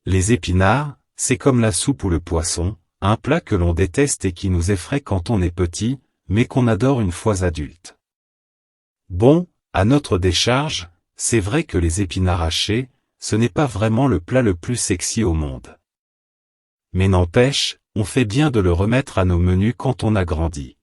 Les épinards, c'est comme la soupe ou le poisson, un plat que l'on déteste et qui nous effraie quand on est petit, mais qu'on adore une fois adulte. Bon, à notre décharge, c'est vrai que les épinards hachés, ce n'est pas vraiment le plat le plus sexy au monde. Mais n'empêche, on fait bien de le remettre à nos menus quand on a grandi.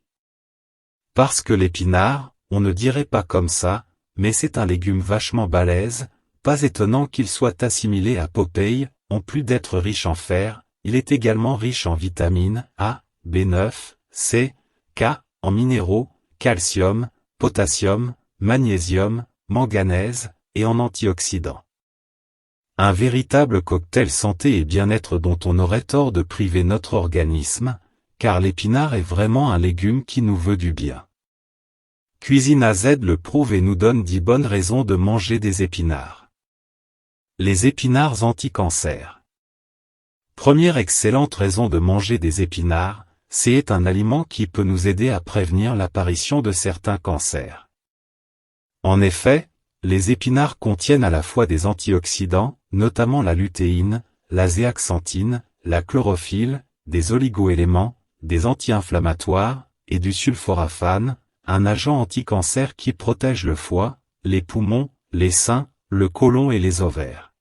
Parce que l'épinard, on ne dirait pas comme ça, mais c'est un légume vachement balèze, pas étonnant qu'il soit assimilé à Popeye, en plus d'être riche en fer, il est également riche en vitamines A, B9, C, K, en minéraux, calcium, potassium, magnésium, manganèse, et en antioxydants. Un véritable cocktail santé et bien-être dont on aurait tort de priver notre organisme, car l'épinard est vraiment un légume qui nous veut du bien. Cuisine AZ le prouve et nous donne 10 bonnes raisons de manger des épinards. Les épinards anti-cancer. Première excellente raison de manger des épinards, c'est un aliment qui peut nous aider à prévenir l'apparition de certains cancers. En effet, les épinards contiennent à la fois des antioxydants, notamment la lutéine, la zéaxanthine, la chlorophylle, des oligoéléments, des anti-inflammatoires, et du sulforaphane, un agent anti-cancer qui protège le foie, les poumons, les seins, le côlon et les ovaires.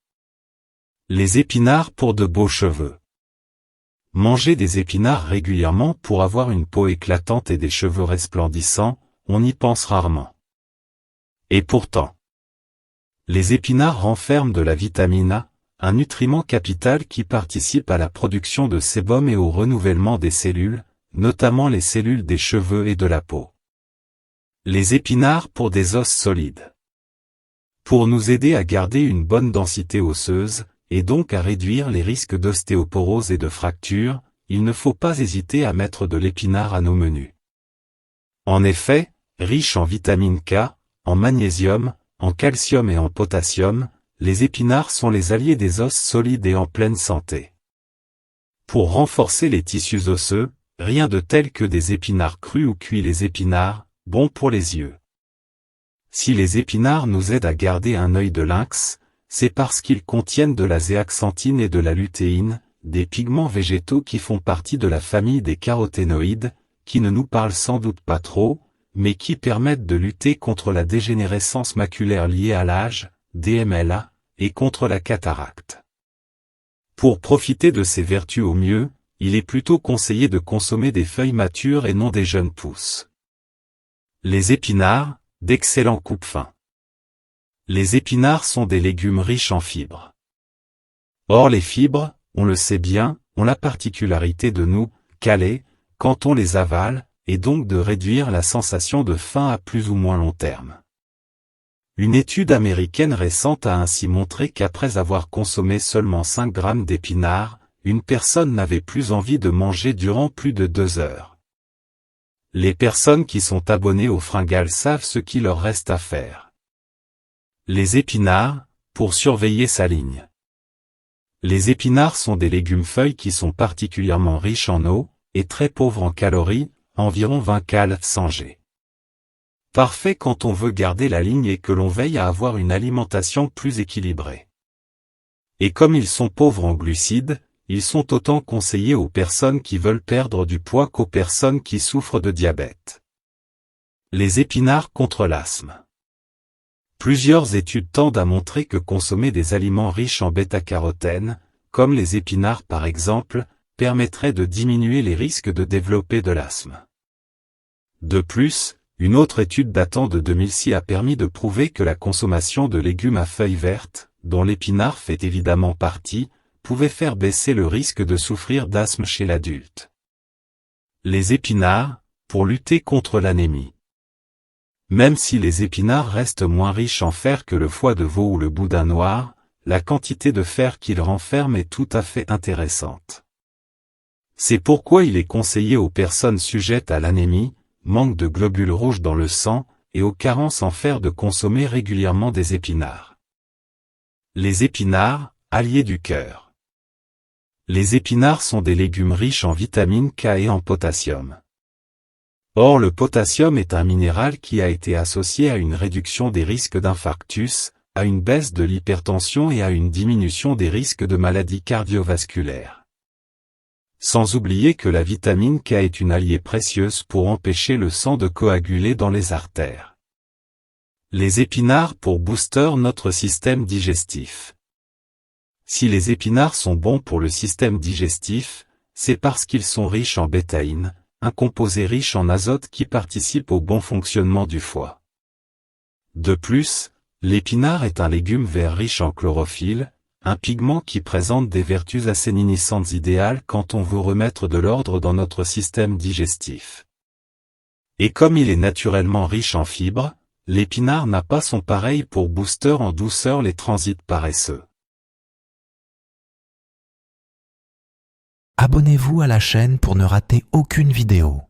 Les épinards pour de beaux cheveux. Manger des épinards régulièrement pour avoir une peau éclatante et des cheveux resplendissants, on y pense rarement. Et pourtant, les épinards renferment de la vitamine A, un nutriment capital qui participe à la production de sébum et au renouvellement des cellules, notamment les cellules des cheveux et de la peau. Les épinards pour des os solides. Pour nous aider à garder une bonne densité osseuse, et donc à réduire les risques d'ostéoporose et de fractures, il ne faut pas hésiter à mettre de l'épinard à nos menus. En effet, riche en vitamine K, en magnésium, en calcium et en potassium, les épinards sont les alliés des os solides et en pleine santé. Pour renforcer les tissus osseux, rien de tel que des épinards crus ou cuits. Les épinards, bons pour les yeux. Si les épinards nous aident à garder un œil de lynx, c'est parce qu'ils contiennent de la zéaxanthine et de la lutéine, des pigments végétaux qui font partie de la famille des caroténoïdes, qui ne nous parlent sans doute pas trop, mais qui permettent de lutter contre la dégénérescence maculaire liée à l'âge, DMLA, et contre la cataracte. Pour profiter de ces vertus au mieux, il est plutôt conseillé de consommer des feuilles matures et non des jeunes pousses. Les épinards, d'excellents coupe-faim. Les épinards sont des légumes riches en fibres. Or les fibres, on le sait bien, ont la particularité de nous caler quand on les avale, et donc de réduire la sensation de faim à plus ou moins long terme. Une étude américaine récente a ainsi montré qu'après avoir consommé seulement 5 grammes d'épinards, une personne n'avait plus envie de manger durant plus de 2 heures. Les personnes qui sont abonnées au Fringales savent ce qu'il leur reste à faire. Les épinards, pour surveiller sa ligne. Les épinards sont des légumes-feuilles qui sont particulièrement riches en eau, et très pauvres en calories, environ 20 cal 100 g. Parfait quand on veut garder la ligne et que l'on veille à avoir une alimentation plus équilibrée. Et comme ils sont pauvres en glucides, ils sont autant conseillés aux personnes qui veulent perdre du poids qu'aux personnes qui souffrent de diabète. Les épinards contre l'asthme. Plusieurs études tendent à montrer que consommer des aliments riches en bêta-carotène, comme les épinards par exemple, permettrait de diminuer les risques de développer de l'asthme. De plus, une autre étude datant de 2006 a permis de prouver que la consommation de légumes à feuilles vertes, dont l'épinard fait évidemment partie, pouvait faire baisser le risque de souffrir d'asthme chez l'adulte. Les épinards, pour lutter contre l'anémie. Même si les épinards restent moins riches en fer que le foie de veau ou le boudin noir, la quantité de fer qu'ils renferment est tout à fait intéressante. C'est pourquoi il est conseillé aux personnes sujettes à l'anémie, manque de globules rouges dans le sang, et aux carences en fer de consommer régulièrement des épinards. Les épinards, alliés du cœur. Les épinards sont des légumes riches en vitamine K et en potassium. Or le potassium est un minéral qui a été associé à une réduction des risques d'infarctus, à une baisse de l'hypertension et à une diminution des risques de maladies cardiovasculaires. Sans oublier que la vitamine K est une alliée précieuse pour empêcher le sang de coaguler dans les artères. Les épinards pour booster notre système digestif. Si les épinards sont bons pour le système digestif, c'est parce qu'ils sont riches en bétaïne, un composé riche en azote qui participe au bon fonctionnement du foie. De plus, l'épinard est un légume vert riche en chlorophylle, un pigment qui présente des vertus assainisantes idéales quand on veut remettre de l'ordre dans notre système digestif. Et comme il est naturellement riche en fibres, l'épinard n'a pas son pareil pour booster en douceur les transits paresseux. Abonnez-vous à la chaîne pour ne rater aucune vidéo.